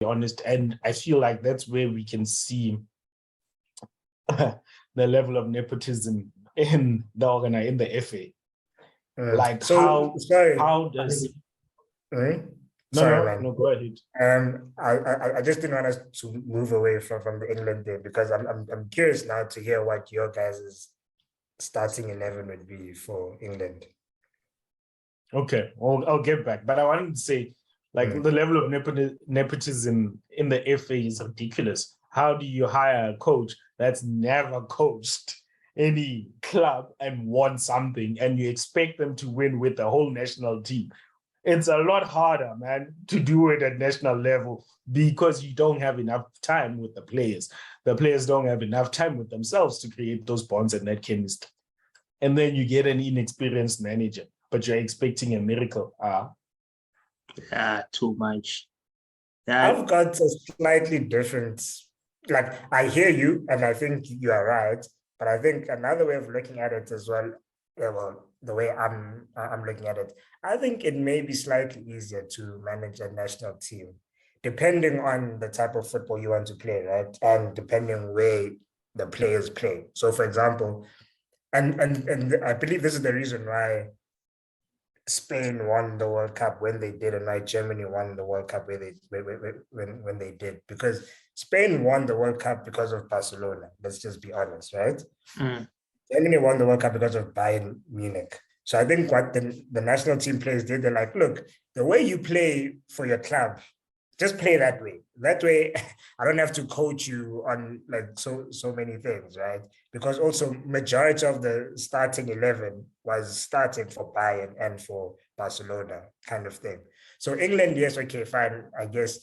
honest. And I feel like that's where we can see the level of nepotism in the FA. Like so, how does sorry, man. No, go ahead. I just didn't want us to move away from the England thing, because I'm curious now to hear what your guys' starting 11 would be for England. Okay, I'll get back, but I wanted to say, like, the level of nepotism in the FA is ridiculous. How do you hire a coach that's never coached any club and won something, and you expect them to win with the whole national team? It's a lot harder, man, to do it at national level, because you don't have enough time with the players. The players don't have enough time with themselves to create those bonds and that chemistry. And then you get an inexperienced manager, but you're expecting a miracle. Too much. I've got a slightly different, like, I hear you, and I think you are right, but I think another way of looking at it as well, the way I'm looking at it, I think it may be slightly easier to manage a national team, depending on the type of football you want to play, right? And depending where the players play. So, for example, and I believe this is the reason why Spain won the World Cup when they did, and why Germany won the World Cup when they did, because Spain won the World Cup because of Barcelona. Let's just be honest, right? Germany won the World Cup because of Bayern Munich. So I think what the national team players did, they're like, look, the way you play for your club, just play that way. That way, I don't have to coach you on like so many things, right? Because also majority of the starting 11 was starting for Bayern and for Barcelona, kind of thing. So England, yes, okay, fine. I guess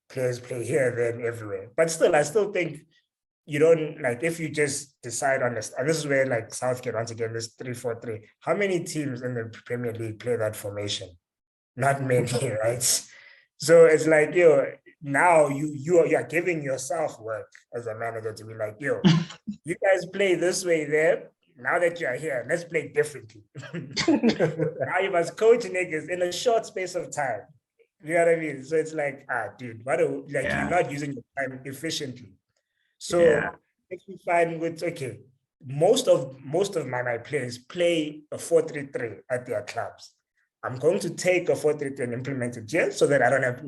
players play here, there, and everywhere. But still, I still think you don't, like, if you just decide on this, and this is where, like, Southgate, once again, this 3-4-3. How many teams in the Premier League play that formation? Not many, right? So it's like, now you are giving yourself work as a manager to be like, you guys play this way there. Now that you're here, let's play differently. Now you must coach niggas in a short space of time. You know what I mean? So it's like, dude, you're not using your time efficiently. So if you find with, okay, most of my players play a 4-3-3 at their clubs. I'm going to take a 4-3-3 and implement it here so that I don't have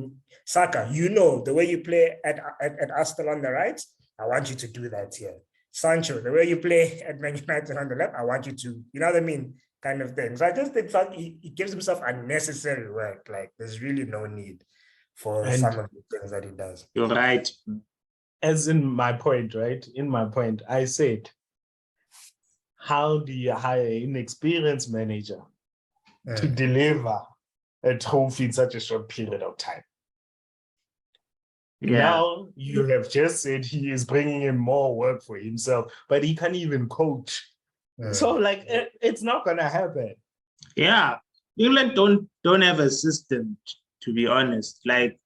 Saka. The way you play at Arsenal on the right, I want you to do that here. Sancho, the way you play at Man United on the left, I want you to, you know what I mean? Kind of thing. So I just think he gives himself unnecessary work. Like, there's really no need for some of the things that he does. You're right. As in my point, right? In my point, I said, how do you hire an inexperienced manager to deliver a trophy in such a short period of time? Now you have just said he is bringing in more work for himself, but he can't even coach. So, like, it's not gonna happen. Yeah, England don't have a system, to be honest. Like,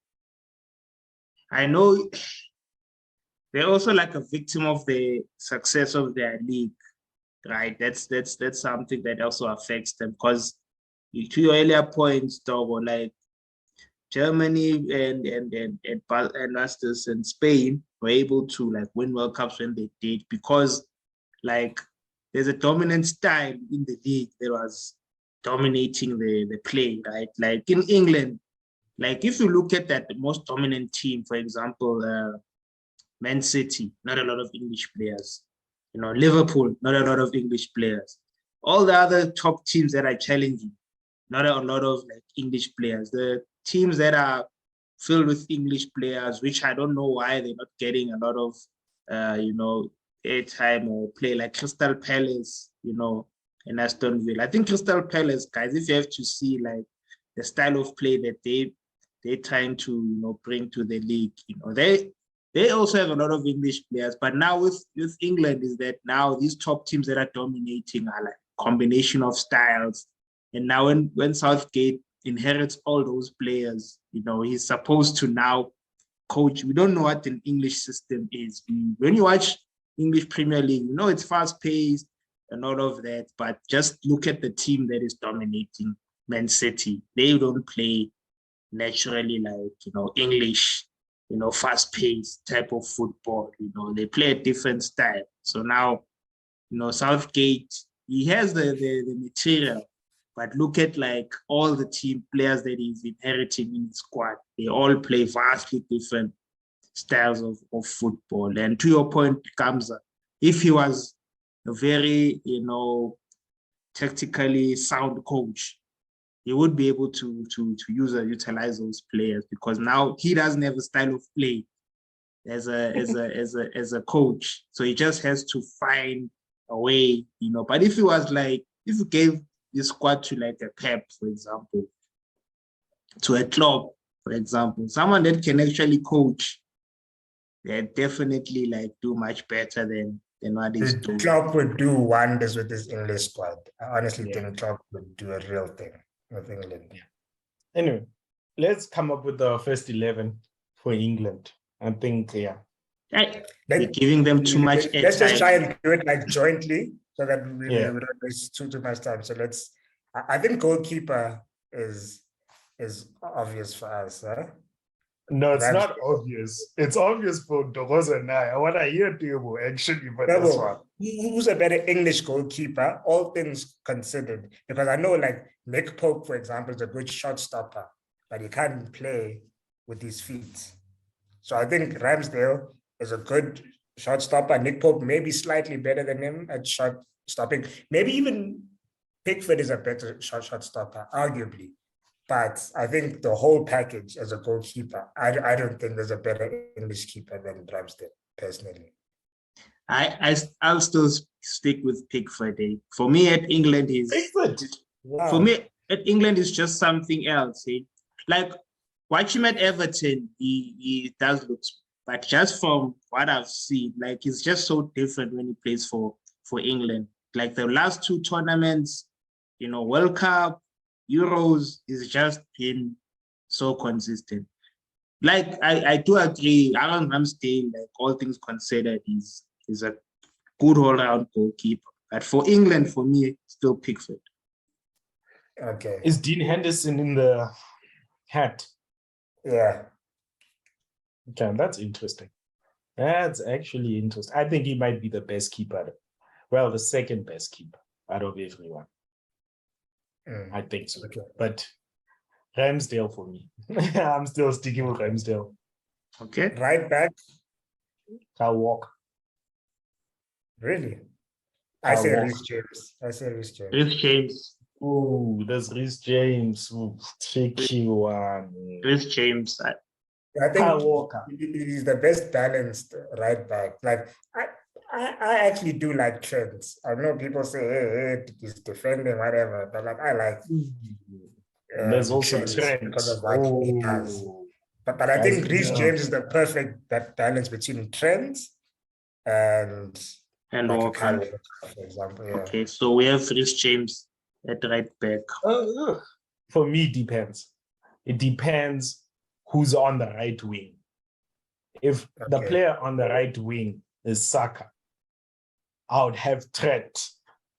I know they're also like a victim of the success of their league, right? That's something that also affects them, because to your earlier points, Togo, like Germany and Masters and Spain were able to like win World Cups when they did, because like there's a dominant style in the league that was dominating the play, right? Like in England, like if you look at that, the most dominant team, for example, Man City, not a lot of English players. Liverpool, not a lot of English players. All the other top teams that are challenging, not a lot of like English players. The teams that are filled with English players, which I don't know why they're not getting a lot of, airtime or play, like Crystal Palace, and Aston Villa. I think Crystal Palace, guys, if you have to see like the style of play that they're trying to, bring to the league, they also have a lot of English players. But now with England is that now these top teams that are dominating are like combination of styles. And now when Southgate inherits all those players, he's supposed to now coach. We don't know what an English system is. When you watch English Premier League, it's fast-paced and all of that, but just look at the team that is dominating, Man City. They don't play naturally like, English, fast-paced type of football. They play a different style. So now, Southgate, he has the material, but look at like all the team players that he's inheriting in his squad. They all play vastly different styles of football. And to your point, Kamza, if he was a very, tactically sound coach, he would be able to utilize those players, because now he doesn't have a style of play as a coach. So he just has to find a way, But if you gave this squad to like a Pep, for example, to a Klopp, for example, someone that can actually coach, they definitely like do much better than what he's doing. Klopp would do wonders with this English squad. I honestly think Klopp would do a real thing with England. Yeah. Anyway, let's come up with the first 11 for England. I think, They're giving them too much. Let's just try and do it like jointly, so that we don't waste too much time. So I think goalkeeper is obvious for us, huh? No, it's not obvious. It's obvious for Dogoza and I want to hear you actually for this one. Who's a better English goalkeeper, all things considered? Because I know like Nick Pope, for example, is a good shot stopper, but he can't play with his feet. So I think Ramsdale is a good shot stopper. Nick Pope may be slightly better than him at shot stopping. Maybe even Pickford is a better shot stopper, arguably. But I think the whole package as a goalkeeper, I don't think there's a better English keeper than Ramsdale, personally. I'll still stick with Pickford. For me, at England Pickford. Wow. For me, at England is just something else. Like watch him at Everton, he does look, but just from what I've seen, like he's just so different when he plays for England. Like the last two tournaments, World Cup, Euros, is just been so consistent. Like I do agree, Aaron Ramsdale, like all things considered, is a good all-round goalkeeper. But for England, for me, still Pickford. Okay. Is Dean Henderson in the hat? Yeah. Okay, that's interesting. That's actually interesting. I think he might be the best keeper. Well, the second best keeper out of everyone. I think so. Okay. But Ramsdale for me. I'm still sticking with Ramsdale. Okay. Right back. I'll walk. Really? I say Reece James. Reece James. Oh, there's Reece James. Ooh, tricky one. Reece James. I think he's the best balanced right back. Like I actually do like Trent. I know people say, hey, he's defending, whatever, but like I like. There's also Trent because of what he does. But I think Reece James is the perfect balance between Trent and Walker, for example. Yeah. Okay, so we have Reece James at right back. For me, it depends. It depends who's on the right wing. If the player on the right wing is Saka, I would have Trent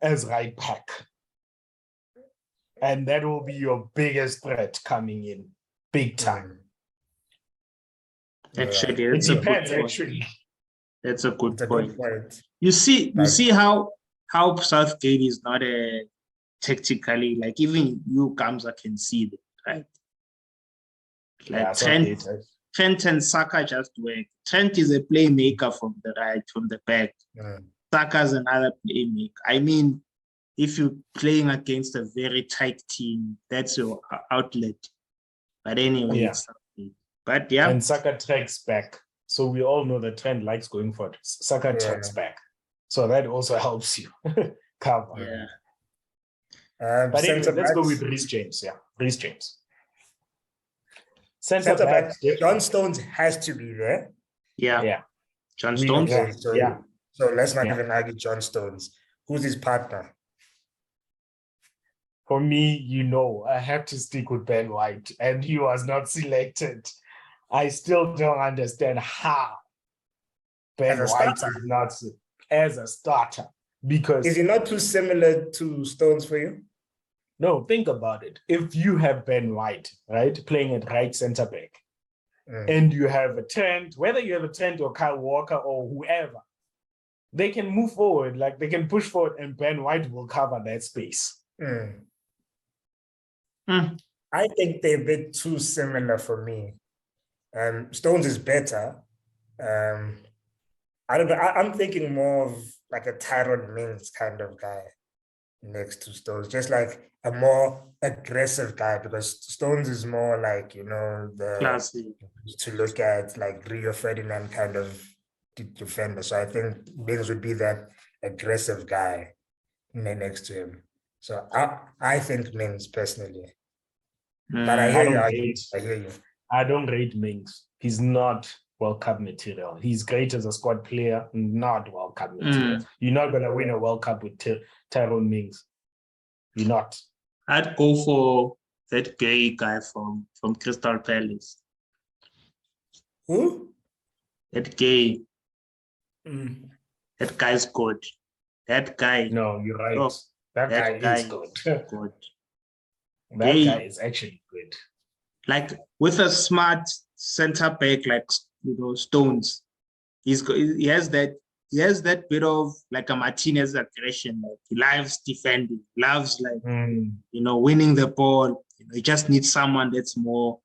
as right back. And that will be your biggest threat coming in, big time. Actually, it depends, actually. That's a good point. You see how Southgate is not a tactically, like even you Kamza can see that, right? Like Trent and Saka just work. Trent is a playmaker from the right, from the back. Saka's another playmaker. I mean, if you're playing against a very tight team, that's your outlet. But anyway, And Saka tracks back. So we all know that Trent likes going for it. Saka tracks back. So that also helps you cover. But anyway, let's go with Reece James. Yeah, Reece James. Centre back. John Stones has to be there. Yeah. John Stones. So let's not even argue John Stones. Who's his partner? For me, I have to stick with Ben White, and he was not selected. I still don't understand how Ben White is not as a starter. Because is he not too similar to Stones for you? No, think about it. If you have Ben White, right, playing at right centre back, and you have a Trent, whether you have a Trent or Kyle Walker or whoever, they can move forward, like they can push forward, and Ben White will cover that space. I think they're a bit too similar for me. Stones is better. I don't know. I'm thinking more of like a Tyrone Mings kind of guy next to Stones, just like a more aggressive guy, because Stones is more like, you know, Classy. to look at like Rio Ferdinand kind of defender. So I think Mings would be that aggressive guy next to him. So I think Mings personally. But I hear you. I hear you. I don't rate Mings. He's not World Cup material. He's great as a squad player, not World Cup material. You're not going to win a World Cup with Tyrone Mings. You're not. I'd go for that gay guy from Crystal Palace. Who? That gay. That guy's good. That guy. No, you're right. Oh, that guy is good. Good. That guy is actually good. Like with a smart center back, like, you know, Stones, he has that bit of like a Martinez aggression. Like he loves defending, loves like you know, winning the ball. You know, he just needs someone that's more.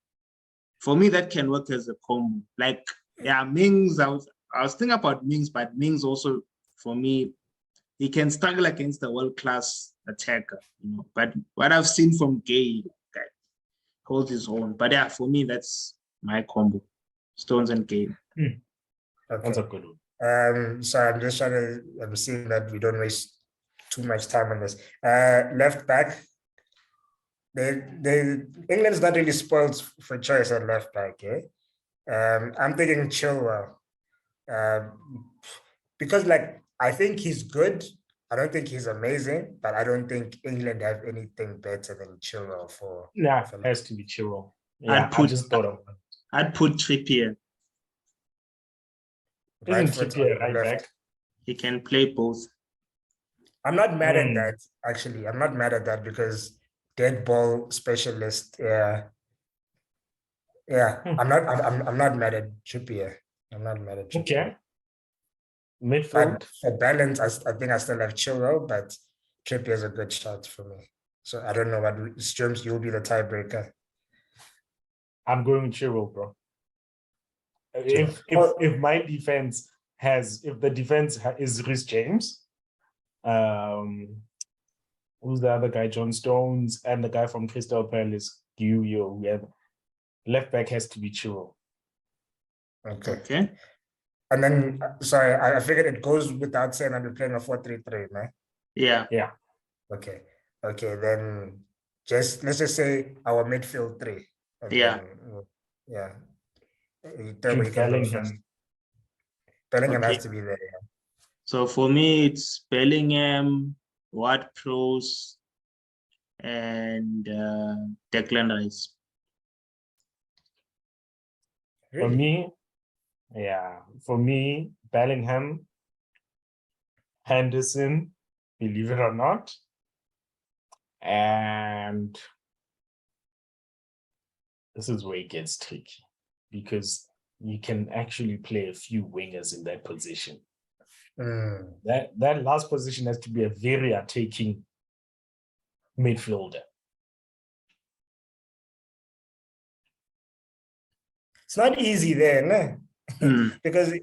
For me, that can work as a combo. Like Mings. I was thinking about Mings, but Mings also, for me, he can struggle against a world-class attacker, you know. But what I've seen from Gay, okay, holds his own. But yeah, for me, that's my combo: Stones and Gay. Okay. That's a good one. So I'm just trying to. I'm seeing that we don't waste too much time on this. Left back. England's not really spoiled for choice at left back. I'm thinking Chilwell, because like, I think he's good. I don't think he's amazing, but I don't think England have anything better than Chilwell for. Yeah, it has to be Chilwell. Yeah, I just thought of it. I'd put Trippier. Isn't Trippier right back? He can play both. I'm not mad at that, actually. I'm not mad at that because dead ball specialist. Yeah. I'm not mad at Trippier. I'm not mad at Trippier. Okay. Midfield. But for balance, I think I still have Chilwell, but Trippier is a good shot for me. So I don't know what Sturms, you'll be the tiebreaker. I'm going with Chilwell, bro. If my defense if the defense is Reece James, who's the other guy, John Stones, and the guy from Crystal Palace, left back has to be Chilwell. Okay. And then, sorry, I figured it goes without saying I'll be playing a 4-3-3, man. Yeah. Okay, then let's just say our midfield three. Bellingham has to be there. Yeah. So for me, it's Bellingham, Ward-Prowse, and Declan Rice. Really? For me, Bellingham, Henderson, believe it or not, and this is where it gets tricky because you can actually play a few wingers in that position. That last position has to be a very attacking midfielder. It's not easy there, no? Because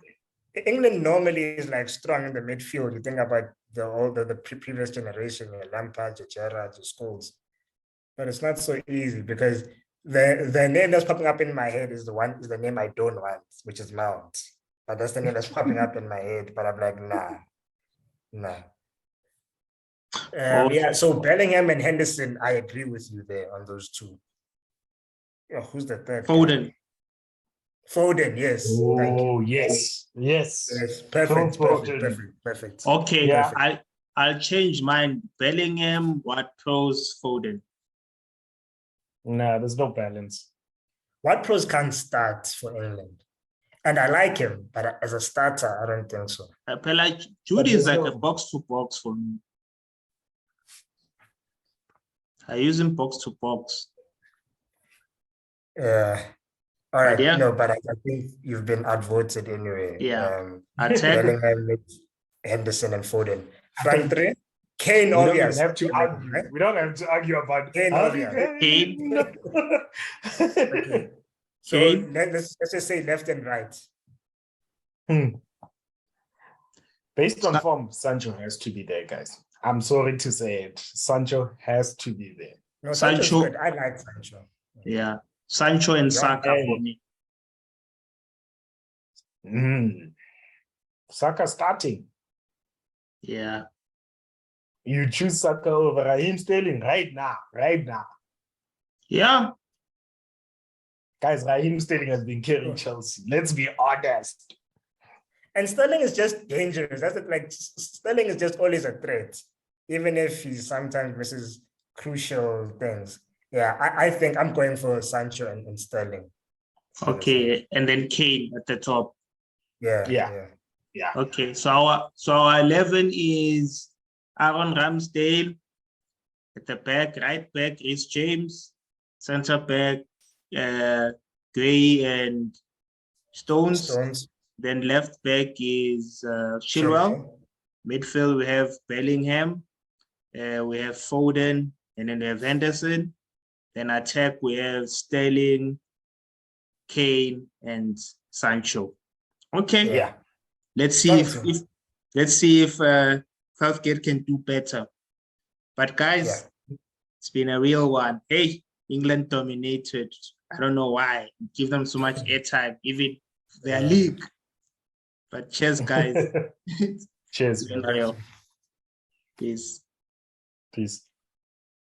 England normally is like strong in the midfield. You think about the previous generation, Lampard, Gerrard, Scholes, but it's not so easy because the name that's popping up in my head is the name I don't want, which is Mount. But that's the name that's popping up in my head. But I'm like, nah. So Bellingham and Henderson, I agree with you there on those two. Yeah, who's the third? Foden, yes. Oh, yes. Perfect. Okay, yeah. I'll change mine. Bellingham, Ward-Prowse, Foden. No, there's no balance. Ward-Prowse can't start for England. And I like him, but as a starter, I don't think so. Like Judy is like a box-to-box for me. I use him box-to-box. Yeah. All right, yeah. no, but I think you've been outvoted anyway. Yeah. Attack. Bellingham, Henderson, and Foden. I Front think three, Kane, we don't even obvious. have to argue. We don't have to argue about Kane, Harry obvious. Kane. Okay. So Kane. let's just say left and right. Based on form, Sancho has to be there, guys. I'm sorry to say it. Sancho has to be there. No, Sancho's Sancho. good. I like Sancho. Yeah. Sancho and Saka for me. Saka starting. Yeah. You choose Saka over Raheem Sterling right now. Yeah. Guys, Raheem Sterling has been carrying Chelsea. Let's be honest. And Sterling is just dangerous. That's it. Like Sterling is just always a threat, even if he sometimes misses crucial things. Yeah, I think I'm going for Sancho and Sterling. Okay, and then Kane at the top. Yeah. Okay, so our 11 is Aaron Ramsdale at the back, right back is James, center back, Gray and Stones. Then left back is Chilwell. Midfield we have Bellingham, we have Foden, and then we have Henderson. Then attack we have Sterling, Kane, and Sancho. Okay. Yeah. Let's see if Southgate can do better. But guys, it's been a real one. Hey, England dominated. I don't know why. Give them so much airtime, even their league. But cheers, guys. Cheers. Peace. Peace.